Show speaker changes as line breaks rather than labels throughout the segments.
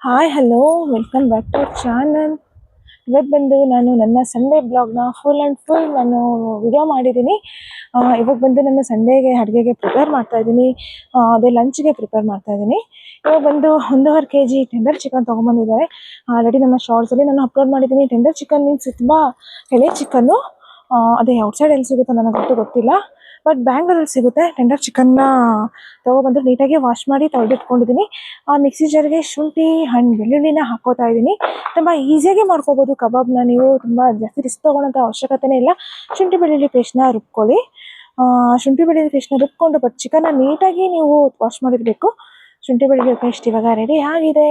Hi hello welcome back to channel. ಇವತ್ತು ಬಂದು ನಾನು ನನ್ನ ಸಂಡೇ ಬ್ಲಾಗ್ನ ಫುಲ್ ಆ್ಯಂಡ್ ಫುಲ್ ನಾನು ವಿಡಿಯೋ ಮಾಡಿದ್ದೀನಿ. ಇವಾಗ ಬಂದು ನಾನು ಸಂಡೇಗೆ ಅಡುಗೆಗೆ ಪ್ರಿಪೇರ್ ಮಾಡ್ತಾಯಿದ್ದೀನಿ. ಅದೇ ಲಂಚ್ಗೆ ಪ್ರಿಪೇರ್ ಮಾಡ್ತಾಯಿದ್ದೀನಿ. ಇವಾಗ ಬಂದು 1.5 kg ಟೆಂಡರ್ ಚಿಕನ್ ತೊಗೊಂಬಂದಿದ್ದಾರೆ. ಆಲ್ರೆಡಿ ನನ್ನ ಶಾರ್ಟ್ಸಲ್ಲಿ ನಾನು ಅಪ್ಲೋಡ್ ಮಾಡಿದ್ದೀನಿ. ಟೆಂಡರ್ ಚಿಕನ್ ಮೀನ್ಸ್ ತುಂಬ ಎಳೆ ಚಿಕನ್ನು. ಅದೇ ಔಟ್ಸೈಡ್ ಎಲ್ಲಿ ಸಿಗುತ್ತೋ ನನಗೆ ಗೊತ್ತಿಲ್ಲ, ಬಟ್ ಬ್ಯಾಂಗ್ಳೂರಲ್ಲಿ ಸಿಗುತ್ತೆ. ಟೆಂಡರ್ ಚಿಕನ್ನ ತೊಗೊಬಂದು ನೀಟಾಗಿ ವಾಶ್ ಮಾಡಿ ತೊಳೆದಿಟ್ಕೊಂಡಿದ್ದೀನಿ. ಆ ಮಿಕ್ಸಿ ಜಾರ್ಗೆ ಶುಂಠಿ ಹಣ್ಣು ಬೆಳ್ಳುಳ್ಳಿನ ಹಾಕೋತಾ ಇದ್ದೀನಿ. ತುಂಬ ಈಸಿಯಾಗಿ ಮಾಡ್ಕೋಬೋದು ಕಬಾಬ್ನ. ನೀವು ತುಂಬ ಜಾಸ್ತಿ ರಿಸ್ಕ್ ತೊಗೊಳ್ಳೋಂಥ ಅವಶ್ಯಕತೆನೇ ಇಲ್ಲ. ಶುಂಠಿ ಬೆಳ್ಳುಳ್ಳಿ ಪೇಸ್ಟ್ನ ರುಬ್ಕೊಳ್ಳಿ. ಶುಂಠಿ ಬೆಳ್ಳುಳ್ಳಿ ಪೇಸ್ಟ್ನ ರುಬ್ಕೊಂಡು ಬಟ್ ಚಿಕನ್ನ ನೀಟಾಗಿ ನೀವು ವಾಶ್ ಮಾಡಿರಬೇಕು. ಶುಂಠಿ ಬೆಳ್ಳುಳ್ಳಿ ಪೇಸ್ಟ್ ಇವಾಗ ರೆಡಿ ಆಗಿದೆ.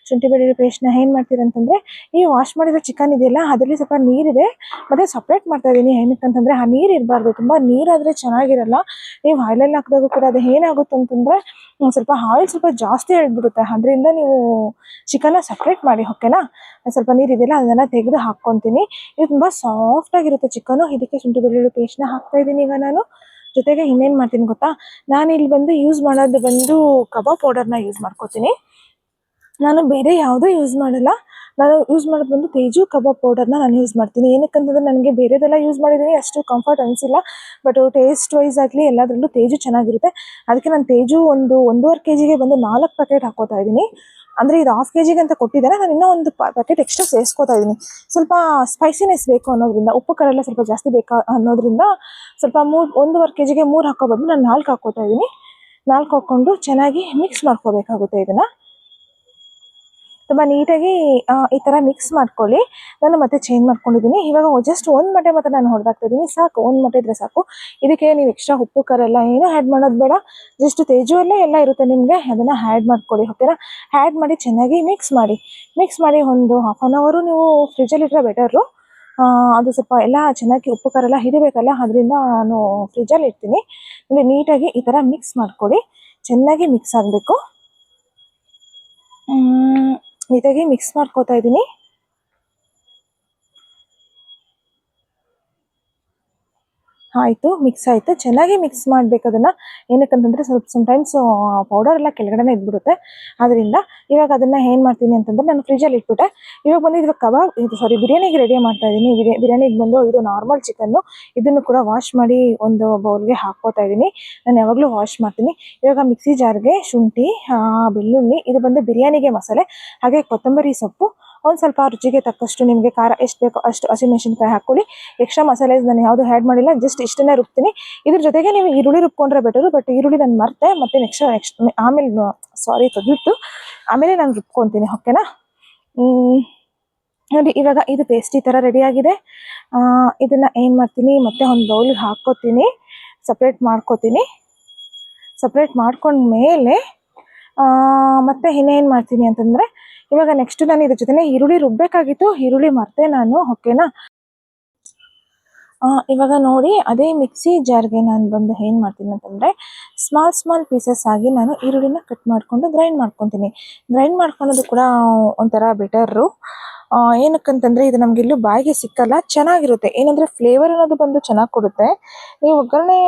ಶುಂಠಿ ಬೆಳ್ಳುಳ್ಳಿ ಪೇಸ್ಟ್ನ ಏನು ಮಾಡ್ತೀರಂತಂದರೆ, ಈ ವಾಶ್ ಮಾಡಿರೋ ಚಿಕನ್ ಇದೆಯಲ್ಲ ಅದರಲ್ಲಿ ಸ್ವಲ್ಪ ನೀರಿದೆ, ಮತ್ತು ಸಪ್ರೇಟ್ ಮಾಡ್ತಾಯಿದ್ದೀನಿ. ಏನಕ್ಕಂತಂದರೆ ಆ ನೀರು ಇರಬಾರ್ದು, ತುಂಬ ನೀರಾದರೆ ಚೆನ್ನಾಗಿರಲ್ಲ. ನೀವು ಆಯಿಲಲ್ಲಿ ಹಾಕಿದಾಗೂ ಕೂಡ ಅದು ಏನಾಗುತ್ತೆ ಅಂತಂದರೆ ಸ್ವಲ್ಪ ಆಯಿಲ್ ಸ್ವಲ್ಪ ಜಾಸ್ತಿ ಎಳ್ಬಿಡುತ್ತೆ. ಅದರಿಂದ ನೀವು ಚಿಕನ್ನ ಸಪ್ರೇಟ್ ಮಾಡಿ, ಓಕೆನಾ. ಸ್ವಲ್ಪ ನೀರಿದೆಯಲ್ಲ ಅದನ್ನು ತೆಗೆದು ಹಾಕ್ಕೊತೀನಿ. ಇದು ತುಂಬ ಸಾಫ್ಟಾಗಿರುತ್ತೆ ಚಿಕನ್ನು. ಇದಕ್ಕೆ ಶುಂಠಿ ಬೆಳ್ಳುಳ್ಳಿ ಪೇಸ್ಟ್ನ ಹಾಕ್ತಾಯಿದ್ದೀನಿ ಈಗ ನಾನು. ಜೊತೆಗೆ ಇನ್ನೇನು ಮಾಡ್ತೀನಿ ಗೊತ್ತಾ, ನಾನು ಇಲ್ಲಿ ಬಂದು ಯೂಸ್ ಮಾಡೋದು ಬಂದು ಕಬಾಬ್ ಪೌಡರ್ನ ಯೂಸ್ ಮಾಡ್ಕೋತೀನಿ. ನಾನು ಬೇರೆ ಯಾವುದೂ ಯೂಸ್ ಮಾಡಲ್ಲ. ನಾನು ಯೂಸ್ ಮಾಡೋದು ಬಂದು ತೇಜು ಕಬಾಬ್ ಪೌಡರ್ನ ನಾನು ಯೂಸ್ ಮಾಡ್ತೀನಿ. ಏನಕ್ಕಂತಂದರೆ ನನಗೆ ಬೇರೆದೆಲ್ಲ ಯೂಸ್ ಮಾಡಿದ್ದೀನಿ, ಅಷ್ಟು ಕಂಫರ್ಟ್ ಅನಿಸಿಲ್ಲ. ಬಟ್ ಟೇಸ್ಟ್ ವೈಸ್ ಆಗಲಿ ಎಲ್ಲದರಲ್ಲೂ ತೇಜು ಚೆನ್ನಾಗಿರುತ್ತೆ. ಅದಕ್ಕೆ ನಾನು ತೇಜು 1.5 kgಗೆ ಬಂದು 4 ಪ್ಯಾಕೆಟ್ ಹಾಕೋತಾ ಇದ್ದೀನಿ. ಅಂದರೆ ಇದು 1/2 kg ಅಂತ ಕೊಟ್ಟಿದ್ದಾರೆ, ನಾನು ಇನ್ನೂ ಒಂದು ಪ್ಯಾಕೆಟ್ ಎಕ್ಸ್ಟ್ರಾ ಸೇರಿಸ್ಕೋತಾ ಇದ್ದೀನಿ. ಸ್ವಲ್ಪ ಸ್ಪೈಸಿನೆಸ್ ಬೇಕು ಅನ್ನೋದ್ರಿಂದ, ಉಪ್ಪು ಖಾರ ಎಲ್ಲ ಸ್ವಲ್ಪ ಜಾಸ್ತಿ ಬೇಕಾ ಅನ್ನೋದ್ರಿಂದ ಸ್ವಲ್ಪ 1.5 kgಗೆ 3 ಹಾಕೋ ಬದಲು ನಾನು 4 ಹಾಕೋತಾ ಇದ್ದೀನಿ. 4 ಹಾಕ್ಕೊಂಡು ಚೆನ್ನಾಗಿ ಮಿಕ್ಸ್ ಮಾಡ್ಕೋಬೇಕಾಗುತ್ತೆ. ಇದನ್ನು ತುಂಬ ನೀಟಾಗಿ ಈ ಥರ ಮಿಕ್ಸ್ ಮಾಡ್ಕೊಳ್ಳಿ. ನಾನು ಮತ್ತೆ ಚೇಂಜ್ ಮಾಡ್ಕೊಂಡಿದ್ದೀನಿ. ಇವಾಗ ಜಸ್ಟ್ ಒಂದು ಮೊಟ್ಟೆ ಮಾತ್ರ ನಾನು ಹೊಡೆದಾಕ್ತಿದ್ದೀನಿ, ಸಾಕು. ಒಂದು ಮೊಟ್ಟೆ ಇದ್ದರೆ ಸಾಕು. ಇದಕ್ಕೆ ನೀವು ಎಕ್ಸ್ಟ್ರಾ ಉಪ್ಪು ಖಾರ ಎಲ್ಲ ಏನೂ ಆ್ಯಡ್ ಮಾಡೋದು ಬೇಡ. ಜಸ್ಟ್ ತೇಜುವಲ್ಲೇ ಎಲ್ಲ ಇರುತ್ತೆ ನಿಮಗೆ, ಅದನ್ನು ಆ್ಯಡ್ ಮಾಡ್ಕೊಳ್ಳಿ, ಓಕೆನಾ. ಆ್ಯಡ್ ಮಾಡಿ ಚೆನ್ನಾಗಿ ಮಿಕ್ಸ್ ಮಾಡಿ ಒಂದು 1/2 hour ನೀವು ಫ್ರಿಜ್ಜಲ್ಲಿಟ್ಟರೆ ಬೆಟರು. ಅದು ಸ್ವಲ್ಪ ಎಲ್ಲ ಚೆನ್ನಾಗಿ ಉಪ್ಪು ಖಾರ ಎಲ್ಲ ಹಿಡಿಬೇಕಲ್ಲ, ಅದರಿಂದ ನಾನು ಫ್ರಿಜ್ಜಲ್ಲಿ ಇಡ್ತೀನಿ. ನೀಟಾಗಿ ಈ ಥರ ಮಿಕ್ಸ್ ಮಾಡ್ಕೊಳ್ಳಿ. ಚೆನ್ನಾಗಿ ಮಿಕ್ಸ್ ಆಗಬೇಕು. ನೀಟಾಗಿ ಮಿಕ್ಸ್ ಮಾಡ್ಕೋತಾ ಇದ್ದೀನಿ. ಆಯಿತು, ಮಿಕ್ಸ್ ಆಯಿತು. ಚೆನ್ನಾಗಿ ಮಿಕ್ಸ್ ಮಾಡಬೇಕು ಅದನ್ನು. ಏನಕ್ಕಂತಂದರೆ ಸ್ವಲ್ಪ ಸಮ್ಟೈಮ್ಸ್ ಪೌಡರ್ ಎಲ್ಲ ಕೆಳಗಡೆ ಇದ್ಬಿಡುತ್ತೆ. ಅದರಿಂದ ಇವಾಗ ಅದನ್ನು ಏನು ಮಾಡ್ತೀನಿ ಅಂತಂದರೆ, ನಾನು ಫ್ರಿಜ್ಜಲ್ಲಿ ಇಟ್ಬಿಟ್ಟೆ. ಇವಾಗ ಬಂದು ಇವಾಗ ಬಿರಿಯಾನಿಗೆ ರೆಡಿ ಮಾಡ್ತಾ ಇದ್ದೀನಿ. ಬಿರಿಯಾನಿಗೆ ಬಂದು ಇದು ನಾರ್ಮಲ್ ಚಿಕನ್ನು. ಇದನ್ನು ಕೂಡ ವಾಶ್ ಮಾಡಿ ಒಂದು ಬೌಲ್ಗೆ ಹಾಕ್ಕೋತಾ ಇದ್ದೀನಿ. ನಾನು ಯಾವಾಗಲೂ ವಾಶ್ ಮಾಡ್ತೀನಿ. ಇವಾಗ ಮಿಕ್ಸಿ ಜಾರ್ಗೆ ಶುಂಠಿ, ಬೆಳ್ಳುಳ್ಳಿ, ಇದು ಬಂದು ಬಿರಿಯಾನಿಗೆ ಮಸಾಲೆ, ಹಾಗೆ ಕೊತ್ತಂಬರಿ ಸೊಪ್ಪು, ಒಂದು ಸ್ವಲ್ಪ ರುಚಿಗೆ ತಕ್ಕಷ್ಟು ನಿಮಗೆ ಖಾರ ಎಷ್ಟು ಬೇಕೋ ಅಷ್ಟು ಹಸಿಮೆಣಸಿನ್ಕಾಯಿ ಹಾಕ್ಕೊಳ್ಳಿ. ಎಕ್ಸ್ಟ್ರಾ ಮಸಾಲೆಸ್ ನಾನು ಯಾವುದು ಆ್ಯಡ್ ಮಾಡಿಲ್ಲ, ಜಸ್ಟ್ ಇಷ್ಟನ್ನೇ ರುಬ್ತೀನಿ. ಇದ್ರ ಜೊತೆಗೆ ನೀವು ಈರುಳ್ಳಿ ರುಬ್ಕೊಂಡ್ರೆ ಬೆಟರು, ಬಟ್ ಈರುಳ್ಳಿ ನಾನು ಮರ್ತೆ, ಮತ್ತು ಆಮೇಲೆ ತೆಗೆದಿಟ್ಟು ಆಮೇಲೆ ನಾನು ರುಬ್ಕೊತೀನಿ, ಓಕೆನಾ. ನೋಡಿ ಇವಾಗ ಇದು ಪೇಸ್ಟ್ ಈ ಥರ ರೆಡಿಯಾಗಿದೆ. ಇದನ್ನು ಏನು ಮಾಡ್ತೀನಿ, ಮತ್ತೆ ಒಂದು ಬೌಲ್ಗೆ ಹಾಕ್ಕೋತೀನಿ, ಸಪ್ರೇಟ್ ಮಾಡ್ಕೊಂಡ್ಮೇಲೆ ಮತ್ತೆ ಇನ್ನೇನು ಮಾಡ್ತೀನಿ ಅಂತಂದರೆ, ಇವಾಗ ನೆಕ್ಸ್ಟ್ ನಾನು ಇದ್ರ ಜೊತೆ ಈರುಳ್ಳಿ ರುಬ್ಬೇಕಾಗಿತ್ತು, ಈರುಳ್ಳಿ ಮರ್ತೆ ನಾನು, ಓಕೆನಾ. ಇವಾಗ ನೋಡಿ ಅದೇ ಮಿಕ್ಸಿ ಜಾರ್ಗೆ ನಾನು ಬಂದು ಏನು ಮಾಡ್ತೀನಿ ಅಂತಂದರೆ, ಸ್ಮಾಲ್ ಪೀಸಸ್ ಆಗಿ ನಾನು ಈರುಳ್ಳಿನ ಕಟ್ ಮಾಡಿಕೊಂಡು ಗ್ರೈಂಡ್ ಮಾಡ್ಕೊತೀನಿ. ಗ್ರೈಂಡ್ ಮಾಡ್ಕೊಳೋದು ಕೂಡ ಒಂಥರ ಬೆಟರು. ಏನಕ್ಕಂತಂದರೆ ಇದು ನಮಗೆ ಎಲ್ಲೂ ಬಾಯಿಗೆ ಸಿಕ್ಕಲ್ಲ, ಚೆನ್ನಾಗಿರುತ್ತೆ. ಏನಂದರೆ ಫ್ಲೇವರ್ ಅನ್ನೋದು ಬಂದು ಚೆನ್ನಾಗಿ ಕೊಡುತ್ತೆ. ನೀವು ಒಗ್ಗರಣೆ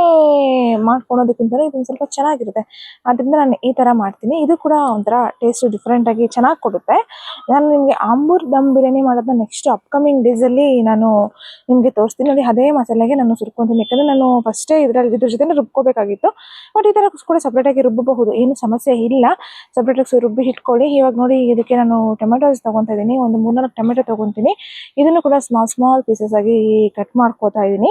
ಮಾಡ್ಕೊಳೋದಕ್ಕಿಂತ ಇದೊಂದು ಸ್ವಲ್ಪ ಚೆನ್ನಾಗಿರುತ್ತೆ. ಆದ್ದರಿಂದ ನಾನು ಈ ಥರ ಮಾಡ್ತೀನಿ. ಇದು ಕೂಡ ಒಂಥರ ಟೇಸ್ಟು ಡಿಫ್ರೆಂಟಾಗಿ ಚೆನ್ನಾಗಿ ಕೊಡುತ್ತೆ. ನಾನು ನಿಮಗೆ ಆಂಬೂರ್ ದಮ್ ಬಿರಿಯಾನಿ ಮಾಡೋದನ್ನ ನೆಕ್ಸ್ಟ್ ಅಪ್ಕಮಿಂಗ್ ಡೇಸಲ್ಲಿ ನಾನು ನಿಮಗೆ ತೋರಿಸ್ತೀನಿ. ನೋಡಿ ಅದೇ ಮಸಾಲೆಗೆ ನಾನು ಸುರ್ಕೊತೀನಿ, ಯಾಕಂದರೆ ನಾನು ಫಸ್ಟೇ ಇದ್ರ ಜೊತೆ ರುಬ್ಕೋಬೇಕಾಗಿತ್ತು. ಬಟ್ ಈ ಥರ ಕೂಡ ಸಪ್ರೇಟಾಗಿ ರುಬ್ಬಬಹುದು, ಏನು ಸಮಸ್ಯೆ ಇಲ್ಲ. ಸಪ್ರೇಟಾಗಿ ರುಬ್ಬಿ ಇಟ್ಕೊಳ್ಳಿ. ಇವಾಗ ನೋಡಿ ಇದಕ್ಕೆ ನಾನು ಟೊಮೆಟೋಸ್ ತೊಗೊತಾ ಇದ್ದೀನಿ, ಒಂದು 3-4 ಟೊಮೆಟೊ ತೊಗೊತೀನಿ. ಇದನ್ನು ಕೂಡ ಸ್ಮಾಲ್ ಪೀಸಸ್ ಆಗಿ ಕಟ್ ಮಾಡ್ಕೋತಾ ಇದ್ದೀನಿ.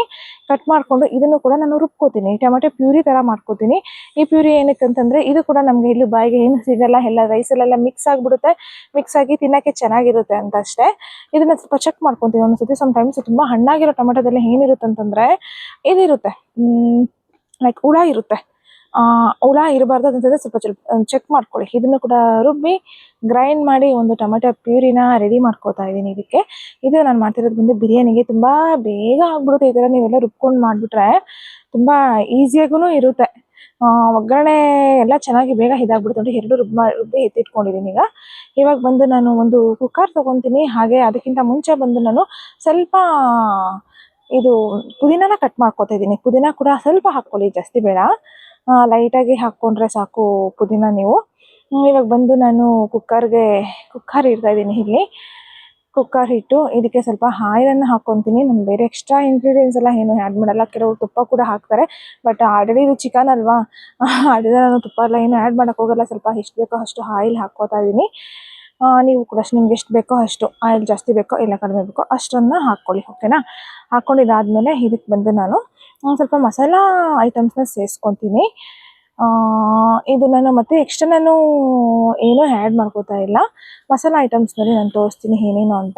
ಕಟ್ ಮಾಡಿಕೊಂಡು ಇದನ್ನು ಕೂಡ ನಾನು ರುಬ್ಕೋತೀನಿ, ಟೊಮೆಟೊ ಪ್ಯೂರಿ ಥರ ಮಾಡ್ಕೋತೀನಿ. ಈ ಪ್ಯೂರಿ ಏನಕ್ಕಂತಂದರೆ ಇದು ಕೂಡ ನಮಗೆ ಇಲ್ಲಿ ಬಾಯಿಗೆ ಏನು ಸಿಗಲ್ಲ, ಎಲ್ಲ ರೈಸಲ್ಲೆಲ್ಲ ಮಿಕ್ಸ್ ಆಗಿಬಿಡುತ್ತೆ. ಮಿಕ್ಸ್ ಆಗಿ ತಿನ್ನೋಕ್ಕೆ ಚೆನ್ನಾಗಿರುತ್ತೆ ಅಂತ ಅಷ್ಟೇ. ಇದನ್ನು ಸ್ವಲ್ಪ ಚೆಕ್ ಮಾಡ್ಕೊತೀನಿ ಒಂದೊಂದ್ಸತಿ. ಸಮ್ಟೈಮ್ಸ್ ತುಂಬ ಹಣ್ಣಾಗಿರೋ ಟೊಮೆಟೊದಲ್ಲಿ ಏನಿರುತ್ತೆ ಅಂತಂದರೆ ಇದಿರುತ್ತೆ, ಲೈಕ್ ಹುಳ ಇರುತ್ತೆ. ಹುಳ ಇರಬಾರ್ದು ಅಂತಂದರೆ ಸ್ವಲ್ಪ ಚೆಕ್ ಮಾಡ್ಕೊಳ್ಳಿ. ಇದನ್ನು ಕೂಡ ರುಬ್ಬಿ ಗ್ರೈಂಡ್ ಮಾಡಿ ಒಂದು ಟೊಮೆಟೊ ಪ್ಯೂರಿನ ರೆಡಿ ಮಾಡ್ಕೋತಾ ಇದ್ದೀನಿ ಇದಕ್ಕೆ. ಇದು ನಾನು ಮಾಡ್ತಿರೋದು ಬಂದು ಬಿರಿಯಾನಿಗೆ. ತುಂಬ ಬೇಗ ಆಗ್ಬಿಡುತ್ತೆ ಈ ಥರ ನೀವೆಲ್ಲ ರುಬ್ಕೊಂಡು ಮಾಡಿಬಿಟ್ರೆ, ತುಂಬ ಈಸಿಯಾಗೂ ಇರುತ್ತೆ. ಒಗ್ಗರಣೆ ಎಲ್ಲ ಚೆನ್ನಾಗಿ ಬೇಗ ಇದಾಗ್ಬಿಡುತ್ತೆ. ನೋಡಿ 2 ರುಬ್ಬಿ ಎತ್ತಿಟ್ಕೊಂಡಿದ್ದೀನಿ. ಇವಾಗ ಬಂದು ನಾನು ಒಂದು ಕುಕ್ಕರ್ ತೊಗೊತೀನಿ. ಹಾಗೆ ಅದಕ್ಕಿಂತ ಮುಂಚೆ ಬಂದು ನಾನು ಸ್ವಲ್ಪ ಇದು ಪುದೀನಾನ ಕಟ್ ಮಾಡ್ಕೊತಾ ಇದ್ದೀನಿ. ಪುದೀನ ಕೂಡ ಸ್ವಲ್ಪ ಹಾಕ್ಕೊಳ್ಳಿ, ಜಾಸ್ತಿ ಬೇಡ, ಲೈಟಾಗಿ ಹಾಕ್ಕೊಂಡ್ರೆ ಸಾಕು ಪುದೀನ ನೀವು. ಇವಾಗ ಬಂದು ನಾನು ಕುಕ್ಕರ್ ಇಡ್ತಾ ಇದ್ದೀನಿ ಇಲ್ಲಿ. ಕುಕ್ಕರ್ ಇಟ್ಟು ಇದಕ್ಕೆ ಸ್ವಲ್ಪ ಆಯಿಲನ್ನು ಹಾಕ್ಕೊತೀನಿ. ನಾನು ಬೇರೆ ಎಕ್ಸ್ಟ್ರಾ ಇಂಗ್ರೀಡಿಯೆಂಟ್ಸ್ ಎಲ್ಲ ಏನು ಆ್ಯಡ್ ಮಾಡಲ್ಲ. ಕೆಲವರು ತುಪ್ಪ ಕೂಡ ಹಾಕ್ತಾರೆ, ಬಟ್ ಆಲ್ರೆಡಿ ಇದು ಚಿಕನ್ ಅಲ್ವಾ, ಅದರಿಂದ ನಾನು ತುಪ್ಪ ಎಲ್ಲ ಏನು ಆ್ಯಡ್ ಮಾಡೋಕ್ಕೆ ಹೋಗಲ್ಲ. ಸ್ವಲ್ಪ ಎಷ್ಟು ಬೇಕೋ ಅಷ್ಟು ಆಯಿಲ್ ಹಾಕ್ಕೋತಾ ಇದ್ದೀನಿ. ನೀವು ಕೂಡ ಅಷ್ಟು ನಿಮ್ಗೆ ಎಷ್ಟು ಬೇಕೋ ಅಷ್ಟು, ಆಯಿಲ್ ಜಾಸ್ತಿ ಬೇಕೋ ಇಲ್ಲ ಕಡಿಮೆ ಬೇಕೋ ಅಷ್ಟನ್ನು ಹಾಕ್ಕೊಳ್ಳಿ, ಓಕೆನಾ. ಹಾಕ್ಕೊಂಡಿದ್ದಾದಮೇಲೆ ಇದಕ್ಕೆ ಬಂದು ನಾನು ಒಂದು ಸ್ವಲ್ಪ ಮಸಾಲ ಐಟಮ್ಸ್ನ ಸೇರಿಸ್ಕೊತೀನಿ. ಇದು ನಾನು ಮತ್ತೆ ಎಕ್ಸ್ಟ್ರಾ ನಾನು ಏನೂ ಆ್ಯಡ್ ಮಾಡ್ಕೋತಾ ಇಲ್ಲ. ಮಸಾಲ ಐಟಮ್ಸ್ನಲ್ಲಿ ನಾನು ತೋರಿಸ್ತೀನಿ ಏನೇನು ಅಂತ.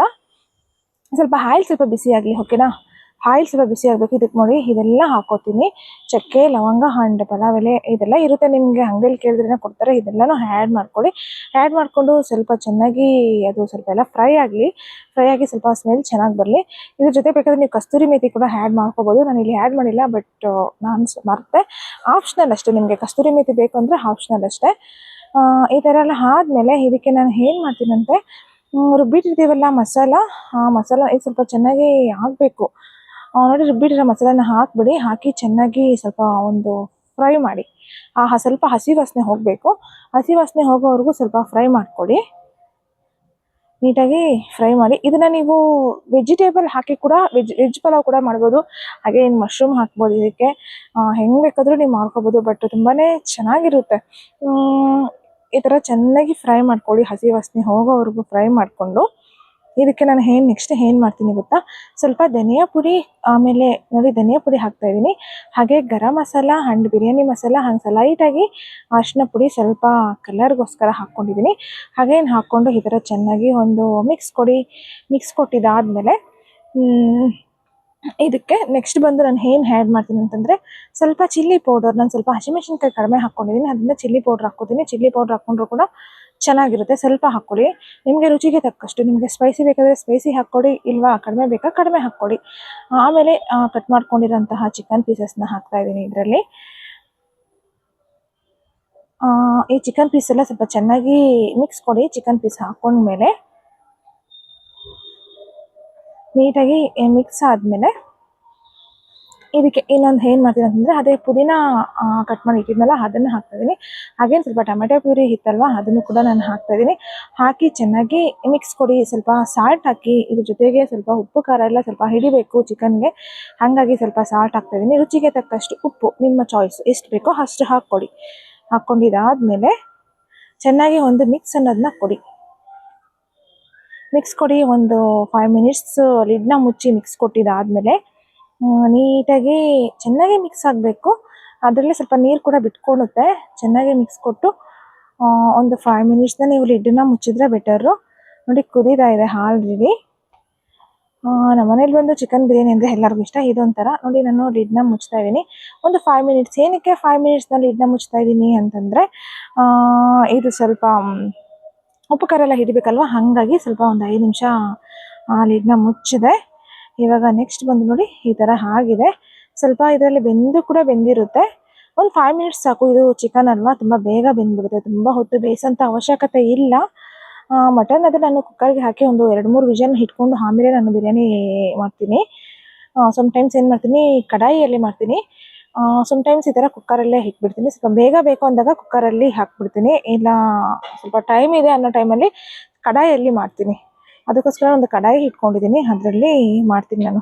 ಸ್ವಲ್ಪ ಆಯಿಲ್ ಸ್ವಲ್ಪ ಬಿಸಿ ಆಗಲಿ, ಓಕೆನಾ. ಆಯಿಲ್ ಸ್ವಲ್ಪ ಬಿಸಿ ಆಗಬೇಕು. ಇದಕ್ಕೆ ನೋಡಿ ಇದೆಲ್ಲ ಹಾಕೋತೀನಿ. ಚಕ್ಕೆ, ಲವಂಗ ಆ್ಯಂಡ್ ಪಲಾವ್ ಎಲೆ ಇದೆಲ್ಲ ಇರುತ್ತೆ, ನಿಮಗೆ ಅಂಗಡಿಯಲ್ಲಿ ಕೇಳಿದ್ರೆ ಕೊಡ್ತಾರೆ. ಇದೆಲ್ಲನೂ ಆ್ಯಡ್ ಮಾಡ್ಕೊಳ್ಳಿ. ಆ್ಯಡ್ ಮಾಡಿಕೊಂಡು ಸ್ವಲ್ಪ ಚೆನ್ನಾಗಿ ಅದು ಸ್ವಲ್ಪ ಎಲ್ಲ ಫ್ರೈ ಆಗಿ ಸ್ವಲ್ಪ ಸ್ಮೆಲ್ ಚೆನ್ನಾಗಿ ಬರಲಿ. ಇದ್ರ ಜೊತೆ ಬೇಕಾದರೆ ನೀವು ಕಸ್ತೂರಿ ಮೇಥಿ ಕೂಡ ಆ್ಯಡ್ ಮಾಡ್ಕೋಬೋದು. ನಾನು ಇಲ್ಲಿ ಆ್ಯಡ್ ಮಾಡಿಲ್ಲ, ಬಟ್ ನಾನು ಮರೆತೆ. ಆಪ್ಷನಲ್ ಅಷ್ಟೇ, ನಿಮಗೆ ಕಸ್ತೂರಿ ಮೇಥಿ ಬೇಕು ಅಂದರೆ ಆಪ್ಷನಲ್ ಅಷ್ಟೇ. ಈ ಥರ ಎಲ್ಲ ಆದಮೇಲೆ ಇದಕ್ಕೆ ನಾನು ಏನು ಮಾಡ್ತೀನಂತೆ, ರುಬ್ಬಿಟ್ಟಿರ್ತೀವಲ್ಲ ಮಸಾಲ, ಆ ಮಸಾಲ ಇದು ಸ್ವಲ್ಪ ಚೆನ್ನಾಗಿ ಆಗಬೇಕು. ನೋಡಿ, ರುಬ್ಬಿಟ್ಟಿರೋ ಮಸಾಲಾನ ಹಾಕಿಬಿಡಿ. ಹಾಕಿ ಚೆನ್ನಾಗಿ ಸ್ವಲ್ಪ ಒಂದು ಫ್ರೈ ಮಾಡಿ. ಸ್ವಲ್ಪ ಹಸಿ ವಾಸನೆ ಹೋಗಬೇಕು. ಹಸಿ ವಾಸನೆ ಹೋಗೋವರೆಗೂ ಸ್ವಲ್ಪ ಫ್ರೈ ಮಾಡಿಕೊಡಿ, ನೀಟಾಗಿ ಫ್ರೈ ಮಾಡಿ. ಇದನ್ನು ನೀವು ವೆಜಿಟೇಬಲ್ ಹಾಕಿ ಕೂಡ ವೆಜ್ ಪಲಾವ್ ಕೂಡ ಮಾಡ್ಬೋದು. ಹಾಗೆ ಮಶ್ರೂಮ್ ಹಾಕ್ಬೋದು ಇದಕ್ಕೆ. ಹೆಂಗೆ ಬೇಕಾದರೂ ನೀವು ಮಾಡ್ಕೋಬೋದು, ಬಟ್ ತುಂಬಾ ಚೆನ್ನಾಗಿರುತ್ತೆ. ಈ ಥರ ಚೆನ್ನಾಗಿ ಫ್ರೈ ಮಾಡ್ಕೊಳ್ಳಿ, ಹಸಿ ವಾಸನೆ ಹೋಗೋವರೆಗೂ ಫ್ರೈ ಮಾಡಿಕೊಂಡು. ಇದಕ್ಕೆ ನಾನು ನೆಕ್ಸ್ಟ್ ಏನು ಮಾಡ್ತೀನಿ ಗೊತ್ತಾ, ಸ್ವಲ್ಪ ಧನಿಯಾ ಪುಡಿ, ಆಮೇಲೆ ನೋಡಿ ಧನಿಯಾ ಪುಡಿ ಹಾಕ್ತಾಯಿದ್ದೀನಿ. ಹಾಗೆ ಗರಂ ಮಸಾಲ ಆ್ಯಂಡ್ ಬಿರಿಯಾನಿ ಮಸಾಲ, ಹಾಗೆ ಲೈಟಾಗಿ ಅರಿಶಿನ ಪುಡಿ ಸ್ವಲ್ಪ ಕಲರ್ಗೋಸ್ಕರ ಹಾಕ್ಕೊಂಡಿದ್ದೀನಿ. ಹಾಗೇನು ಹಾಕ್ಕೊಂಡು ಈ ಥರ ಚೆನ್ನಾಗಿ ಒಂದು ಮಿಕ್ಸ್ ಕೊಟ್ಟಿದ್ದಾದಮೇಲೆ ಇದಕ್ಕೆ ನೆಕ್ಸ್ಟ್ ಬಂದು ನಾನು ಏನು ಆ್ಯಡ್ ಮಾಡ್ತೀನಿ ಅಂತಂದರೆ, ಸ್ವಲ್ಪ ಚಿಲ್ಲಿ ಪೌಡರ್, ನಾನು ಸ್ವಲ್ಪ ಹಸಿಮೆಣಸಿನ್ಕಾಯಿ ಕಡಿಮೆ ಹಾಕ್ಕೊಂಡಿದ್ದೀನಿ, ಅದರಿಂದ ಚಿಲ್ಲಿ ಪೌಡ್ರ್ ಹಾಕ್ಕೋತೀನಿ. ಚಿಲ್ಲಿ ಪೌಡ್ರ್ ಹಾಕ್ಕೊಂಡ್ರು ಕೂಡ ಚೆನ್ನಾಗಿರುತ್ತೆ. ಸ್ವಲ್ಪ ಹಾಕ್ಕೊಳ್ಳಿ, ನಿಮಗೆ ರುಚಿಗೆ ತಕ್ಕಷ್ಟು. ನಿಮಗೆ ಸ್ಪೈಸಿ ಬೇಕಾದರೆ ಸ್ಪೈಸಿ ಹಾಕ್ಕೊಡಿ, ಇಲ್ವಾ ಕಡಿಮೆ ಬೇಕಾ ಕಡಿಮೆ ಹಾಕ್ಕೊಡಿ. ಆಮೇಲೆ ಕಟ್ ಮಾಡ್ಕೊಂಡಿರೋಂತಹ ಚಿಕನ್ ಪೀಸಸ್ನ ಹಾಕ್ತಾಯಿದ್ದೀನಿ ಇದರಲ್ಲಿ. ಈ ಚಿಕನ್ ಪೀಸ್ ಎಲ್ಲ ಸ್ವಲ್ಪ ಚೆನ್ನಾಗಿ ಮಿಕ್ಸ್ ಕೊಡಿ. ಚಿಕನ್ ಪೀಸ್ ಹಾಕ್ಕೊಂಡ್ಮೇಲೆ ನೀಟಾಗಿ ಮಿಕ್ಸ್ ಆದಮೇಲೆ ಇದಕ್ಕೆ ಇನ್ನೊಂದು ಏನು ಮಾಡ್ತೀನಿ ಅಂತಂದರೆ, ಅದೇ ಪುದೀನ ಕಟ್ ಮಾಡಿ ಇಟ್ಟಿದ್ನಲ್ಲ ಅದನ್ನು ಹಾಕ್ತಾಯಿದ್ದೀನಿ. ಹಾಗೇನು ಸ್ವಲ್ಪ ಟೊಮೆಟೊ ಪ್ಯೂರಿ ಇತ್ತಲ್ವ ಅದನ್ನು ಕೂಡ ನಾನು ಹಾಕ್ತಾಯಿದ್ದೀನಿ. ಹಾಕಿ ಚೆನ್ನಾಗಿ ಮಿಕ್ಸ್ ಕೊಡಿ. ಸ್ವಲ್ಪ ಸಾಲ್ಟ್ ಹಾಕಿ, ಇದ್ರ ಜೊತೆಗೆ ಸ್ವಲ್ಪ ಉಪ್ಪು ಖಾರ ಎಲ್ಲ ಸ್ವಲ್ಪ ಹಿಡಿಬೇಕು ಚಿಕನ್ಗೆ, ಹಾಗಾಗಿ ಸ್ವಲ್ಪ ಸಾಲ್ಟ್ ಹಾಕ್ತಾಯಿದ್ದೀನಿ. ರುಚಿಗೆ ತಕ್ಕಷ್ಟು ಉಪ್ಪು ನಿಮ್ಮ ಚಾಯ್ಸ್, ಎಷ್ಟು ಬೇಕೋ ಅಷ್ಟು ಹಾಕ್ಕೊಂಡಿದ್ದಾದಮೇಲೆ ಚೆನ್ನಾಗಿ ಒಂದು ಮಿಕ್ಸ್ ಅನ್ನೋದನ್ನ ಕೊಡಿ. ಮಿಕ್ಸ್ ಕೊಡಿ, ಒಂದು 5 ಮಿನಿಟ್ಸ್ ಲಿಡ್ನ ಮುಚ್ಚಿ ಮಿಕ್ಸ್ ಕೊಟ್ಟಿದ್ದಾದಮೇಲೆ ನೀಟಾಗಿ ಚೆನ್ನಾಗಿ ಮಿಕ್ಸ್ ಆಗಬೇಕು. ಅದರಲ್ಲೇ ಸ್ವಲ್ಪ ನೀರು ಕೂಡ ಬಿಟ್ಕೊಳುತ್ತೆ. ಚೆನ್ನಾಗಿ ಮಿಕ್ಸ್ ಕೊಟ್ಟು ಒಂದು 5 ಮಿನಿಟ್ಸ್ನ ನೀವು ಲಿಡ್ಡನ್ನ ಮುಚ್ಚಿದ್ರೆ ಬೆಟರು. ನೋಡಿ ಕುದೀತಾ ಇದೆ ಆಲ್ರೆಡಿ. ನಮ್ಮ ಮನೇಲಿ ಬಂದು ಚಿಕನ್ ಬಿರಿಯಾನಿ ಅಂದರೆ ಎಲ್ಲರಿಗೂ ಇಷ್ಟ. ಇದೊಂಥರ ನೋಡಿ, ನಾನು ಲಿಡ್ನ ಮುಚ್ತಾ ಇದ್ದೀನಿ ಒಂದು 5 ಮಿನಿಟ್ಸ್. ಏನಕ್ಕೆ 5 ಮಿನಿಟ್ಸ್ನ ಲಿಡ್ನ ಮುಚ್ತಾ ಇದ್ದೀನಿ ಅಂತಂದರೆ, ಇದು ಸ್ವಲ್ಪ ಉಪ್ಪು ಖಾರ ಎಲ್ಲ ಹಿಡಿಬೇಕಲ್ವ, ಹಾಗಾಗಿ ಸ್ವಲ್ಪ ಒಂದು 5 ನಿಮಿಷ ಲಿಡ್ನ ಮುಚ್ಚಿದೆ. ಇವಾಗ ನೆಕ್ಸ್ಟ್ ಬಂದು ನೋಡಿ ಈ ಥರ ಆಗಿದೆ. ಸ್ವಲ್ಪ ಇದರಲ್ಲಿ ಬೆಂದಿರುತ್ತೆ. ಒಂದು 5 ಮಿನಿಟ್ಸ್ ಸಾಕು. ಇದು ಚಿಕನ್ ಅಲ್ವಾ, ತುಂಬ ಬೇಗ ಬೆಂದ್ಬಿಡುತ್ತೆ. ತುಂಬ ಹೊತ್ತು ಬೇಯಿಸೋಂಥ ಅವಶ್ಯಕತೆ ಇಲ್ಲ. ಮಟನ್ ಆದರೆ ನಾನು ಕುಕ್ಕರ್ಗೆ ಹಾಕಿ ಒಂದು 2-3 ವಿಷಲ್ ಇಟ್ಕೊಂಡು ಆಮೇಲೆ ನಾನು ಬಿರಿಯಾನಿ ಮಾಡ್ತೀನಿ. ಸಮ್ಟೈಮ್ಸ್ ಏನು ಮಾಡ್ತೀನಿ, ಕಡಾಯಿಯಲ್ಲಿ ಮಾಡ್ತೀನಿ. ಸಮ್ಟೈಮ್ಸ್ ಈ ಥರ ಕುಕ್ಕರಲ್ಲೇ ಇಟ್ಬಿಡ್ತೀನಿ. ಸ್ವಲ್ಪ ಬೇಗ ಬೇಕು ಅಂದಾಗ ಕುಕ್ಕರಲ್ಲಿ ಹಾಕ್ಬಿಡ್ತೀನಿ, ಇಲ್ಲ ಸ್ವಲ್ಪ ಟೈಮ್ ಇದೆ ಅನ್ನೋ ಟೈಮಲ್ಲಿ ಕಡಾಯಿಯಲ್ಲಿ ಮಾಡ್ತೀನಿ. ಅದಕ್ಕೋಸ್ಕರ ಒಂದು ಕಡಾಯಿ ಇಟ್ಕೊಂಡಿದ್ದೀನಿ, ಅದರಲ್ಲಿ ಮಾಡ್ತೀನಿ ನಾನು.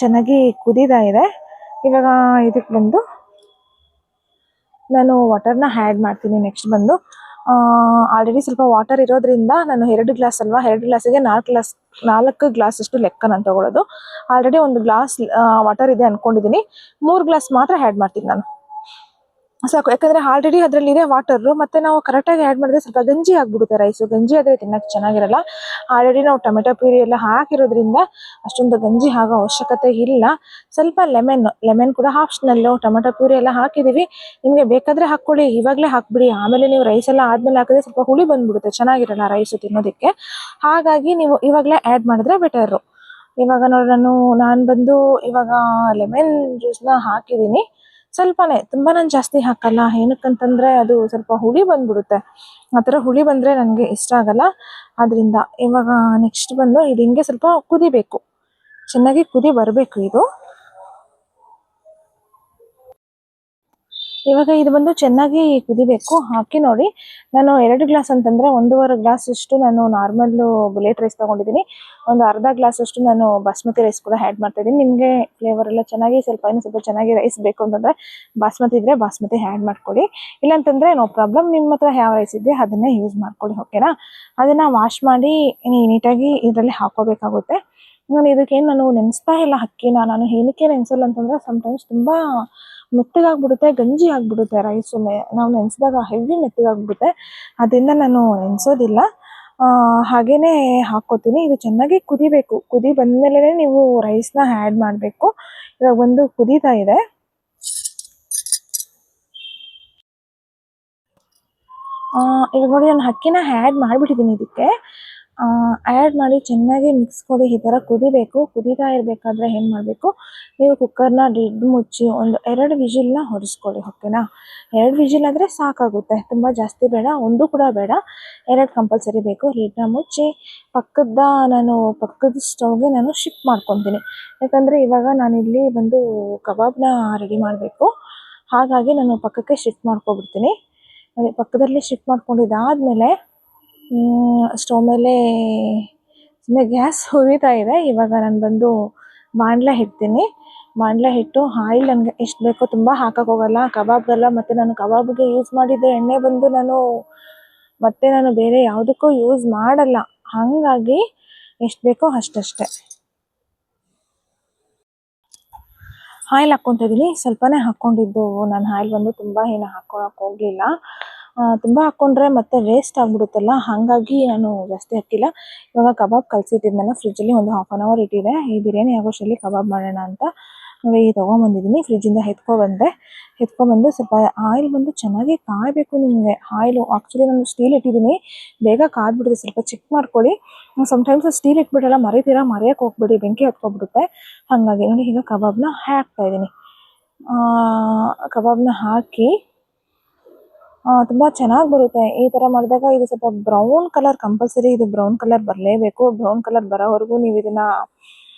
ಚೆನ್ನಾಗಿ ಕುದೀತಾ ಇದೆ. ಇವಾಗ ಇದಕ್ಕೆ ಬಂದು ನಾನು ವಾಟರ್ನ ಆ್ಯಡ್ ಮಾಡ್ತೀನಿ. ನೆಕ್ಸ್ಟ್ ಬಂದು ಆಲ್ರೆಡಿ ಸ್ವಲ್ಪ ವಾಟರ್ ಇರೋದ್ರಿಂದ ನಾನು 2 ಗ್ಲಾಸ್ ಅಲ್ವಾ, 2 ಗ್ಲಾಸಿಗೆ 4 ಗ್ಲಾಸಷ್ಟು ಲೆಕ್ಕ ನಾನು ತೊಗೊಳ್ಳೋದು. ಆಲ್ರೆಡಿ 1 ಗ್ಲಾಸ್ ವಾಟರ್ ಇದೆ ಅಂದ್ಕೊಂಡಿದ್ದೀನಿ. 3 ಗ್ಲಾಸ್ ಮಾತ್ರ ಆ್ಯಡ್ ಮಾಡ್ತೀನಿ ನಾನು, ಸಾಕು. ಯಾಕಂದರೆ ಆಲ್ರೆಡಿ ಅದರಲ್ಲಿದೆ ವಾಟರು, ಮತ್ತು ನಾವು ಕರೆಕ್ಟಾಗಿ ಆ್ಯಡ್ ಮಾಡಿದ್ರೆ ಸ್ವಲ್ಪ ಗಂಜಿ ಆಗಿಬಿಡುತ್ತೆ ರೈಸು. ಗಂಜಿ ಆದರೆ ತಿನ್ನೋಕ್ಕೆ ಚೆನ್ನಾಗಿರಲ್ಲ. ಆಲ್ರೆಡಿ ನಾವು ಟೊಮೆಟೊ ಪ್ಯೂರಿ ಎಲ್ಲ ಹಾಕಿರೋದ್ರಿಂದ ಅಷ್ಟೊಂದು ಗಂಜಿ ಆಗೋ ಅವಶ್ಯಕತೆ ಇಲ್ಲ. ಸ್ವಲ್ಪ ಲೆಮನ್ ಕೂಡ ಆಪ್ಷನಲ್ಲು. ಟೊಮೆಟೊ ಪ್ಯೂರಿ ಎಲ್ಲ ಹಾಕಿದ್ದೀವಿ, ನಿಮಗೆ ಬೇಕಾದರೆ ಹಾಕ್ಕೊಳ್ಳಿ, ಇವಾಗಲೇ ಹಾಕ್ಬಿಡಿ. ಆಮೇಲೆ ನೀವು ರೈಸ್ ಎಲ್ಲ ಆದಮೇಲೆ ಹಾಕಿದ್ರೆ ಸ್ವಲ್ಪ ಹುಳಿ ಬಂದುಬಿಡುತ್ತೆ, ಚೆನ್ನಾಗಿರಲ್ಲ ರೈಸು ತಿನ್ನೋದಕ್ಕೆ. ಹಾಗಾಗಿ ನೀವು ಇವಾಗಲೇ ಆ್ಯಡ್ ಮಾಡಿದ್ರೆ ಬೆಟರು. ಇವಾಗ ನೋಡಿ ನಾನು ಬಂದು ಇವಾಗ ಲೆಮನ್ ಜ್ಯೂಸನ್ನ ಹಾಕಿದ್ದೀನಿ. ಸ್ವಲ್ಪನೇ, ತುಂಬ ನಾನು ಜಾಸ್ತಿ ಹಾಕಲ್ಲ. ಏನಕ್ಕಂತಂದರೆ ಅದು ಸ್ವಲ್ಪ ಹುಳಿ ಬಂದುಬಿಡುತ್ತೆ. ಆ ಥರ ಹುಳಿ ಬಂದರೆ ನನಗೆ ಇಷ್ಟ ಆಗಲ್ಲ. ಆದ್ದರಿಂದ ಇವಾಗ ನೆಕ್ಸ್ಟ್ ಬಂದು ಇದು ಹಿಂಗೆ ಸ್ವಲ್ಪ ಕುದಿಬೇಕು, ಚೆನ್ನಾಗಿ ಕುದಿ ಬರಬೇಕು ಇದು. ಇವಾಗ ಇದು ಬಂದು ಚೆನ್ನಾಗಿ ಕುದಿಬೇಕು. ಹಾಕಿ ನೋಡಿ, ನಾನು 2 ಗ್ಲಾಸ್ ಅಂತಂದರೆ 1.5 ಗ್ಲಾಸ್ ಅಷ್ಟು ನಾನು ನಾರ್ಮಲ್ಲು ಬುಲೆಟ್ ರೈಸ್ ತೊಗೊಂಡಿದ್ದೀನಿ. ಒಂದು ಅರ್ಧ ಗ್ಲಾಸ್ ಅಷ್ಟು ನಾನು ಬಾಸ್ಮತಿ ರೈಸ್ ಕೂಡ ಆ್ಯಡ್ ಮಾಡ್ತಾ ಇದ್ದೀನಿ. ನಿಮಗೆ ಫ್ಲೇವರ್ ಎಲ್ಲ ಚೆನ್ನಾಗಿ ಇನ್ನೂ ಸ್ವಲ್ಪ ಚೆನ್ನಾಗಿ ರೈಸ್ ಬೇಕು ಅಂತಂದರೆ ಬಾಸ್ಮತಿ ಇದ್ದರೆ ಬಾಸ್ಮತಿ ಆ್ಯಡ್ ಮಾಡ್ಕೊಳ್ಳಿ. ಇಲ್ಲಾಂತಂದರೆ ನೋ ಪ್ರಾಬ್ಲಮ್, ನಿಮ್ಮ ಹತ್ರ ಯಾವ ರೈಸ್ ಇದೆ ಅದನ್ನೇ ಯೂಸ್ ಮಾಡ್ಕೊಳ್ಳಿ. ಓಕೆನಾ? ಅದನ್ನು ವಾಶ್ ಮಾಡಿ ನೀಟಾಗಿ ಇದರಲ್ಲಿ ಹಾಕೋಬೇಕಾಗುತ್ತೆ. ನಾನು ನೆನೆಸ್ತಾ ಇಲ್ಲ ಅಕ್ಕಿನ. ನಾನು ಏನಕ್ಕೆ ನೆನೆಸಲ್ಲ ಅಂತಂದರೆ ಸಮ್ಟೈಮ್ಸ್ ತುಂಬ ಮೆತ್ತಗಾಗ್ಬಿಡುತ್ತೆ, ಗಂಜಿ ಆಗಿಬಿಡುತ್ತೆ ರೈಸು. ನಾವು ನೆನೆಸಿದಾಗ ಹೆವಿ ಮೆತ್ತಗಾಗ್ಬಿಡುತ್ತೆ. ಅದರಿಂದ ನಾನು ನೆನೆಸೋದಿಲ್ಲ, ಹಾಗೇ ಹಾಕ್ಕೋತೀನಿ. ಇದು ಚೆನ್ನಾಗಿ ಕುದಿಬೇಕು. ಕುದಿ ಬಂದಮೇಲೆ ನೀವು ರೈಸ್ನ ಆ್ಯಡ್ ಮಾಡಬೇಕು. ಇವಾಗ ಒಂದು ಕುದೀತಾ ಇದೆ. ಇವಾಗ ನೋಡಿ, ನಾನು ಅಕ್ಕಿನ ಆ್ಯಡ್ ಮಾಡಿಬಿಟ್ಟಿದ್ದೀನಿ ಇದಕ್ಕೆ. ಆ್ಯಡ್ ಮಾಡಿ ಚೆನ್ನಾಗಿ ಮಿಕ್ಸ್ ಕೊಡಿ. ಈ ಥರ ಕುದಿಬೇಕು. ಕುದೀತಾ ಇರಬೇಕಾದ್ರೆ ಏನು ಮಾಡಬೇಕು, ನೀವು ಕುಕ್ಕರ್ನ ಲಿಡ್ ಮುಚ್ಚಿ ಒಂದು 2 ವಿಜಿಲ್ನ ಹೊರಿಸ್ಕೊಳ್ಳಿ. ಓಕೆನಾ? 2 ವಿಜಿಲ್ ಆದರೆ ಸಾಕಾಗುತ್ತೆ, ತುಂಬ ಜಾಸ್ತಿ ಬೇಡ, 1 ಕೂಡ ಬೇಡ, 2 ಕಂಪಲ್ಸರಿ ಬೇಕು. ಲಿಡ್ನ ಮುಚ್ಚಿ ಪಕ್ಕದ ಸ್ಟವ್ಗೆ ನಾನು ಶಿಫ್ಟ್ ಮಾಡ್ಕೊತೀನಿ. ಯಾಕಂದರೆ ಇವಾಗ ನಾನಿಲ್ಲಿ ಬಂದು ಕಬಾಬ್ನ ರೆಡಿ ಮಾಡಬೇಕು. ಹಾಗಾಗಿ ನಾನು ಪಕ್ಕಕ್ಕೆ ಶಿಫ್ಟ್ ಮಾಡ್ಕೊಬಿಡ್ತೀನಿ. ಪಕ್ಕದಲ್ಲಿ ಶಿಫ್ಟ್ ಮಾಡ್ಕೊಂಡಿದ್ದಾದಮೇಲೆ ಸ್ಟವ್ ಮೇಲೆ ಗ್ಯಾಸ್ ಹುರಿತಾ ಇದೆ. ಇವಾಗ ನಾನು ಬಂದು ಬಾಣಲೆ ಇಡ್ತೀನಿ. ಬಾಣಲೆ ಇಟ್ಟು ಆಯಿಲ್ ನನಗೆ ಎಷ್ಟು ಬೇಕೋ, ತುಂಬ ಹಾಕಕ್ಕೆ ಹೋಗಲ್ಲ ಕಬಾಬ್ಗೆಲ್ಲ. ಮತ್ತು ನಾನು ಕಬಾಬ್ಗೆ ಯೂಸ್ ಮಾಡಿದ್ದ ಎಣ್ಣೆ ಬಂದು ನಾನು ಬೇರೆ ಯಾವುದಕ್ಕೂ ಯೂಸ್ ಮಾಡಲ್ಲ. ಹಾಗಾಗಿ ಎಷ್ಟು ಬೇಕೋ ಅಷ್ಟಷ್ಟೇ ಆಯಿಲ್ ಹಾಕ್ಕೊತಾ ಇದ್ದೀನಿ. ಸ್ವಲ್ಪನೇ ಹಾಕ್ಕೊಂಡಿದ್ದು ನಾನು. ಆಯಿಲ್ ಬಂದು ತುಂಬ ಏನು ಹಾಕ್ಕೊಳಕ್ಕೆ ಹೋಗಲಿಲ್ಲ. ತುಂಬ ಹಾಕ್ಕೊಂಡ್ರೆ ಮತ್ತೆ ವೇಸ್ಟ್ ಆಗಿಬಿಡುತ್ತಲ್ಲ, ಹಾಗಾಗಿ ನಾನು ಜಾಸ್ತಿ ಹಾಕಿಲ್ಲ. ಇವಾಗ ಕಬಾಬ್ ಕಲಸಿಟ್ಟಿದ್ನಲ್ಲ ಫ್ರಿಜ್ಜಲ್ಲಿ ಒಂದು 1/2 ಅವರ್ ಇಟ್ಟಿದೆ. ಈ ಬಿರಿಯಾನಿ ಆಗೋಷ್ಟರಲ್ಲಿ ಕಬಾಬ್ ಮಾಡೋಣ ಅಂತ ನೋಡಿ ತೊಗೊಂಬಂದಿದ್ದೀನಿ. ಫ್ರಿಜ್ಜಿಂದ ಎತ್ಕೊಂಡ್ಬಂದು ಸ್ವಲ್ಪ ಆಯಿಲ್ ಬಂದು ಚೆನ್ನಾಗಿ ಕಾಯಬೇಕು. ನಿಮಗೆ ಆಯಿಲು ಆ್ಯಕ್ಚುಲಿ ನಾನು ಸ್ಟೀಲ್ ಇಟ್ಟಿದ್ದೀನಿ, ಬೇಗ ಕಾದ್ಬಿಡುತ್ತೆ. ಸ್ವಲ್ಪ ಚೆಕ್ ಮಾಡ್ಕೊಳ್ಳಿ. ಸಮ್ಟೈಮ್ಸ್ ಸ್ಟೀಲ್ ಇಟ್ಬಿಟ್ಟೆಲ್ಲ ಮರೆಯೋಕ್ಕೆ ಹೋಗ್ಬಿಡಿ, ಬೆಂಕಿ ಹತ್ಕೊಬಿಡುತ್ತೆ. ಹಾಗಾಗಿ ನೋಡಿ, ಈಗ ಕಬಾಬ್ನ ಹಾಕ್ತಾಯಿದ್ದೀನಿ. ಕಬಾಬ್ನ ಹಾಕಿ ತುಂಬ ಚೆನ್ನಾಗಿ ಬರುತ್ತೆ ಈ ಥರ ಮಾಡಿದಾಗ. ಇದು ಸ್ವಲ್ಪ ಬ್ರೌನ್ ಕಲರ್ ಕಂಪಲ್ಸರಿ, ಇದು ಬ್ರೌನ್ ಕಲರ್ ಬರಲೇಬೇಕು. ಬ್ರೌನ್ ಕಲರ್ ಬರೋವರೆಗೂ ನೀವು ಇದನ್ನು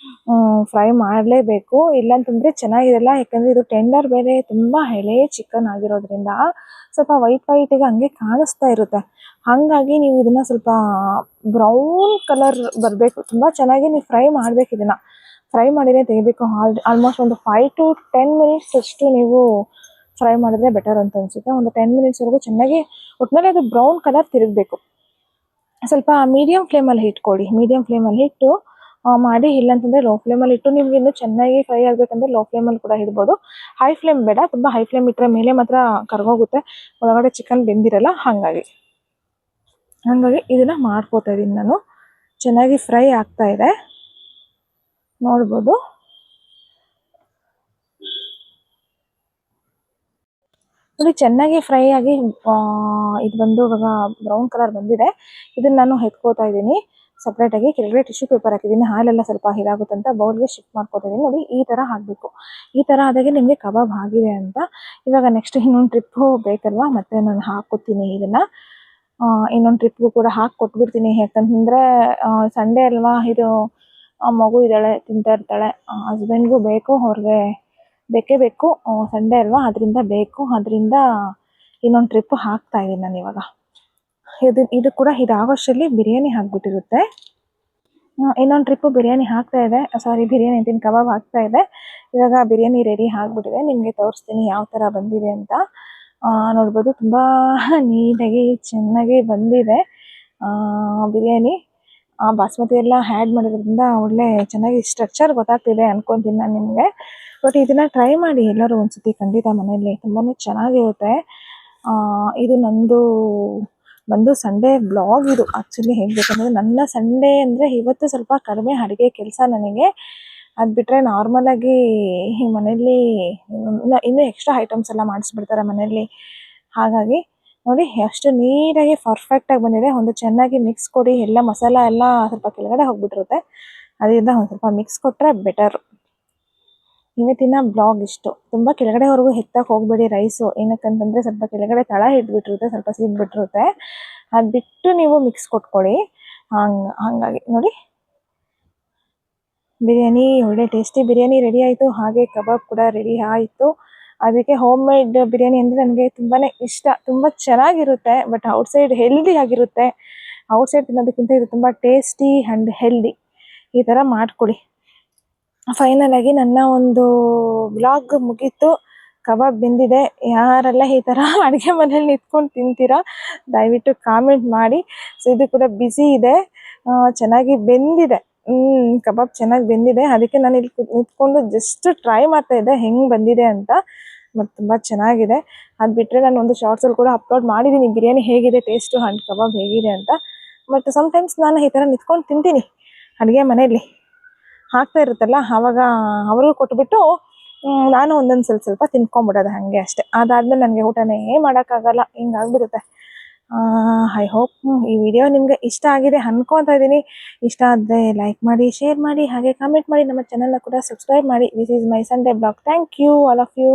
ಫ್ರೈ ಮಾಡಲೇಬೇಕು, ಇಲ್ಲಾಂತಂದರೆ ಚೆನ್ನಾಗಿರಲ್ಲ. ಯಾಕಂದರೆ ಇದು ಟೆಂಡರ್ ಬೇರೆ, ತುಂಬ ಎಳೆ ಚಿಕನ್ ಆಗಿರೋದ್ರಿಂದ ಸ್ವಲ್ಪ ವೈಟಿಗೆ ಹಂಗೆ ಕಾಣಿಸ್ತಾ ಇರುತ್ತೆ. ಹಾಗಾಗಿ ನೀವು ಇದನ್ನು ಸ್ವಲ್ಪ ಬ್ರೌನ್ ಕಲರ್ ಬರಬೇಕು, ತುಂಬ ಚೆನ್ನಾಗಿ ನೀವು ಫ್ರೈ ಮಾಡಬೇಕು. ಇದನ್ನು ಫ್ರೈ ಮಾಡಿದರೆ ತೆಗಿಬೇಕು. ಆಲ್ಮೋಸ್ಟ್ ಒಂದು 5 to 10 ಮಿನಿಟ್ಸ್ ಅಷ್ಟು ನೀವು ಫ್ರೈ ಮಾಡಿದ್ರೆ ಬೆಟರ್ ಅಂತ ಅನಿಸುತ್ತೆ. ಒಂದು 10 ಮಿನಿಟ್ಸ್ವರೆಗೂ ಚೆನ್ನಾಗಿ ಒಟ್ಟಿನಲ್ಲಿ ಅದು ಬ್ರೌನ್ ಕಲರ್ ತಿರುಗಬೇಕು. ಸ್ವಲ್ಪ ಮೀಡಿಯಮ್ ಫ್ಲೇಮಲ್ಲಿ ಇಟ್ಕೊಳ್ಳಿ. ಮೀಡಿಯಮ್ ಫ್ಲೇಮಲ್ಲಿ ಇಟ್ಟು ಮಾಡಿ, ಇಲ್ಲಾಂತಂದರೆ ಲೋ ಫ್ಲೇಮಲ್ಲಿ ಇಟ್ಟು ನಿಮ್ಗೆ ಇನ್ನೂ ಚೆನ್ನಾಗಿ ಫ್ರೈ ಆಗಬೇಕಂದ್ರೆ ಲೋ ಫ್ಲೇಮಲ್ಲಿ ಕೂಡ ಇಡ್ಬೋದು. ಹೈ ಫ್ಲೇಮ್ ಬೇಡ, ತುಂಬ ಹೈ ಫ್ಲೇಮ್ ಇಟ್ಟರೆ ಮೇಲೆ ಮಾತ್ರ ಕರ್ಗೋಗುತ್ತೆ, ಒಳಗಡೆ ಚಿಕನ್ ಬೆಂದಿರಲ್ಲ. ಹಾಗಾಗಿ ಇದನ್ನು ಮಾಡ್ಕೋತಾ ಇದ್ದೀನಿ ನಾನು. ಚೆನ್ನಾಗಿ ಫ್ರೈ ಆಗ್ತಾ ಇದೆ, ನೋಡ್ಬೋದು. ನೋಡಿ, ಚೆನ್ನಾಗಿ ಫ್ರೈ ಆಗಿ ಇದು ಬಂದು ಇವಾಗ ಬ್ರೌನ್ ಕಲರ್ ಬಂದಿದೆ. ಇದನ್ನು ನಾನು ಎತ್ಕೋತಾ ಇದ್ದೀನಿ ಸಪ್ರೇಟಾಗಿ. ಕೆಳಗಡೆ ಟಿಶ್ಯೂ ಪೇಪರ್ ಹಾಕಿದ್ದೀನಿ, ಹಾಲೆಲ್ಲ ಸ್ವಲ್ಪ ಇದಾಗುತ್ತೆ ಅಂತ ಬೌಲ್ಗೆ ಶಿಫ್ಟ್ ಮಾಡ್ಕೋತಾ ಇದ್ದೀನಿ. ನೋಡಿ, ಈ ಥರ ಆಗಬೇಕು. ಈ ಥರ ಆದಾಗೆ ನಿಮಗೆ ಕಬಾಬ್ ಆಗಿದೆ ಅಂತ. ಇವಾಗ ನೆಕ್ಸ್ಟ್ ಇನ್ನೊಂದು ಟ್ರಿಪ್ಪು ಬೇಕಲ್ವಾ, ಮತ್ತು ನಾನು ಹಾಕ್ಕೊತೀನಿ ಇದನ್ನು. ಇನ್ನೊಂದು ಟ್ರಿಪ್ಗೂ ಕೂಡ ಹಾಕಿ ಕೊಟ್ಬಿಡ್ತೀನಿ. ಯಾಕಂತಂದರೆ ಸಂಡೇ ಅಲ್ವಾ, ಇದು ಮಗು ಇದ್ದಾಳೆ, ತಿಂತಾ ಇರ್ತಾಳೆ. ಹಸ್ಬೆಂಡ್ಗೂ ಬೇಕು, ಅವ್ರಿಗೆ ಬೇಕೇ ಬೇಕು. ಸಂಡೇ ಅಲ್ವಾ, ಅದರಿಂದ ಬೇಕು. ಅದರಿಂದ ಇನ್ನೊಂದು ಟ್ರಿಪ್ಪು ಹಾಕ್ತಾ ಇದ್ದೀನಿ ನಾನು ಇವಾಗ. ಇದು ಕೂಡ ಇದಾಗೋಷ್ಟರಲ್ಲಿ ಬಿರಿಯಾನಿ ಆಗಿಬಿಟ್ಟಿರುತ್ತೆ. ಇನ್ನೊಂದು ಟ್ರಿಪ್ಪು ಬಿರಿಯಾನಿ ಬಿರಿಯಾನಿ ಅಂತೀನಿ, ಕಬಾಬ್ ಆಗ್ತಾ ಇದೆ. ಇವಾಗ ಬಿರಿಯಾನಿ ರೆಡಿ ಆಗಿಬಿಟ್ಟಿದೆ. ನಿಮಗೆ ತೋರಿಸ್ತೀನಿ ಯಾವ ಥರ ಬಂದಿದೆ ಅಂತ. ನೋಡ್ಬೋದು, ತುಂಬ ನೀಟಾಗಿ ಚೆನ್ನಾಗಿ ಬಂದಿದೆ ಬಿರಿಯಾನಿ. ಬಾಸ್ಮತಿ ಎಲ್ಲ ಆ್ಯಡ್ ಮಾಡಿರೋದ್ರಿಂದ ಒಳ್ಳೆ ಚೆನ್ನಾಗಿ ಸ್ಟ್ರಕ್ಚರ್ ಗೊತ್ತಾಗ್ತಿದೆ ಅನ್ಕೊತೀನಿ ನಾನು ನಿಮಗೆ. ಬಟ್ ಇದನ್ನು ಟ್ರೈ ಮಾಡಿ ಎಲ್ಲರೂ ಒಂದ್ಸತಿ ಖಂಡಿತ ಮನೆಯಲ್ಲಿ, ತುಂಬಾ ಚೆನ್ನಾಗಿರುತ್ತೆ. ಇದು ನಂದು ಬಂದು ಸಂಡೇ ಬ್ಲಾಗ್. ಇದು ಆ್ಯಕ್ಚುಲಿ ಹೇಳಬೇಕಂದ್ರೆ ನನ್ನ ಸಂಡೇ ಅಂದರೆ ಇವತ್ತು ಸ್ವಲ್ಪ ಕಡಿಮೆ ಅಡುಗೆ ಕೆಲಸ ನನಗೆ. ಅದು ಬಿಟ್ಟರೆ ನಾರ್ಮಲಾಗಿ ಮನೆಯಲ್ಲಿ ಇನ್ನೂ ಎಕ್ಸ್ಟ್ರಾ ಐಟಮ್ಸ್ ಎಲ್ಲ ಮಾಡಿಸ್ಬಿಡ್ತಾರೆ ಮನೆಯಲ್ಲಿ. ಹಾಗಾಗಿ ನೋಡಿ, ಎಷ್ಟು ನೀಟಾಗಿ ಪರ್ಫೆಕ್ಟಾಗಿ ಬಂದಿದೆ. ಒಂದು ಚೆನ್ನಾಗಿ ಮಿಕ್ಸ್ ಕೊಡಿ. ಎಲ್ಲ ಮಸಾಲ ಎಲ್ಲ ಸ್ವಲ್ಪ ಕೆಳಗಡೆ ಹೋಗ್ಬಿಟ್ಟಿರುತ್ತೆ, ಅದರಿಂದ ಒಂದು ಸ್ವಲ್ಪ ಮಿಕ್ಸ್ ಕೊಟ್ಟರೆ ಬೆಟರು. ಇವತ್ತಿನ ಬ್ಲಾಗ್ ಇಷ್ಟು. ತುಂಬ ಕೆಳಗಡೆವರೆಗೂ ಎತ್ತಕ್ಕೆ ಹೋಗಬೇಡಿ ರೈಸು, ಏನಕ್ಕಂತಂದರೆ ಸ್ವಲ್ಪ ಕೆಳಗಡೆ ತಳ ಹಿಡಿದ್ಬಿಟ್ಟಿರುತ್ತೆ, ಸ್ವಲ್ಪ ಸೀದ್ಬಿಟ್ಟಿರುತ್ತೆ. ಅದು ಬಿಟ್ಟು ನೀವು ಮಿಕ್ಸ್ ಕೊಟ್ಕೊಳ್ಳಿ. ಹಾಗಾಗಿ ನೋಡಿ, ಬಿರಿಯಾನಿ ಒಳ್ಳೆ ಟೇಸ್ಟಿ ಬಿರಿಯಾನಿ ರೆಡಿ ಆಯಿತು. ಹಾಗೆ ಕಬಾಬ್ ಕೂಡ ರೆಡಿ ಆಯಿತು. ಅದಕ್ಕೆ ಹೋಮ್ ಮೇಡ್ ಬಿರಿಯಾನಿ ಅಂದರೆ ನನಗೆ ತುಂಬಾ ಇಷ್ಟ. ತುಂಬ ಚೆನ್ನಾಗಿರುತ್ತೆ, ಬಟ್ ಔಟ್ಸೈಡ್ ಹೆಲ್ದಿ ಆಗಿರುತ್ತೆ. ಔಟ್ಸೈಡ್ ತಿನ್ನೋದಕ್ಕಿಂತ ಇದು ತುಂಬ ಟೇಸ್ಟಿ ಆ್ಯಂಡ್ ಹೆಲ್ದಿ. ಈ ಥರ ಮಾಡ್ಕೊಳ್ಳಿ. ಫೈನಲ್ ಆಗಿ ನನ್ನ ಒಂದು ವ್ಲಾಗ್ ಮುಗೀತು. ಕಬಾಬ್ ಬೆಂದಿದೆ. ಯಾರೆಲ್ಲ ಈ ಥರ ಅಡುಗೆ ಮನೇಲಿ ನಿಂತ್ಕೊಂಡು ತಿಂತೀರಾ ದಯವಿಟ್ಟು ಕಾಮೆಂಟ್ ಮಾಡಿ. ಸೊ ಇದು ಕೂಡ ಬಿಸಿ ಇದೆ, ಚೆನ್ನಾಗಿ ಬೆಂದಿದೆ. ಕಬಾಬ್ ಚೆನ್ನಾಗಿ ಬೆಂದಿದೆ. ಅದಕ್ಕೆ ನಾನು ಇಲ್ಲಿ ನಿಂತ್ಕೊಂಡು ಜಸ್ಟ್ ಟ್ರೈ ಮಾಡ್ತಾ ಇದ್ದೆ ಹೆಂಗೆ ಬಂದಿದೆ ಅಂತ. ಮತ್ತು ತುಂಬ ಚೆನ್ನಾಗಿದೆ. ಅದು ಬಿಟ್ಟರೆ ನಾನು ಒಂದು ಶಾರ್ಟ್ಸಲ್ಲಿ ಕೂಡ ಅಪ್ಲೋಡ್ ಮಾಡಿದ್ದೀನಿ ಬಿರಿಯಾನಿ ಹೇಗಿದೆ ಟೇಸ್ಟು ಆ್ಯಂಡ್ ಕಬಾಬ್ ಹೇಗಿದೆ ಅಂತ. ಬಟ್ ಸಮ್ಟೈಮ್ಸ್ ನಾನು ಈ ಥರ ನಿಂತ್ಕೊಂಡು ತಿಂತೀನಿ ಅಡುಗೆ ಮನೆಯಲ್ಲಿ. ಹಾಕ್ತಾ ಇರುತ್ತಲ್ಲ ಆವಾಗ ಅವ್ರಿಗೂ ಕೊಟ್ಬಿಟ್ಟು ನಾನು ಒಂದೊಂದು ಸ್ವಲ್ಪ ತಿನ್ಕೊಂಬಿಡೋದು ಹಾಗೆ ಅಷ್ಟೇ. ಅದಾದಮೇಲೆ ನನಗೆ ಊಟನೇ ಮಾಡೋಕ್ಕಾಗಲ್ಲ, ಹಿಂಗಾಗ್ಬಿಡುತ್ತೆ. ಐ ಹೋಪ್ ಈ ವಿಡಿಯೋ ನಿಮಗೆ ಇಷ್ಟ ಆಗಿದೆ ಅನ್ಕೊತಾ ಇದ್ದೀನಿ. ಇಷ್ಟ ಆದರೆ ಲೈಕ್ ಮಾಡಿ, ಶೇರ್ ಮಾಡಿ, ಹಾಗೆ ಕಾಮೆಂಟ್ ಮಾಡಿ. ನಮ್ಮ ಚಾನಲ್ನ ಕೂಡ ಸಬ್ಸ್ಕ್ರೈಬ್ ಮಾಡಿ. This is my Sunday blog. Thank you all of you.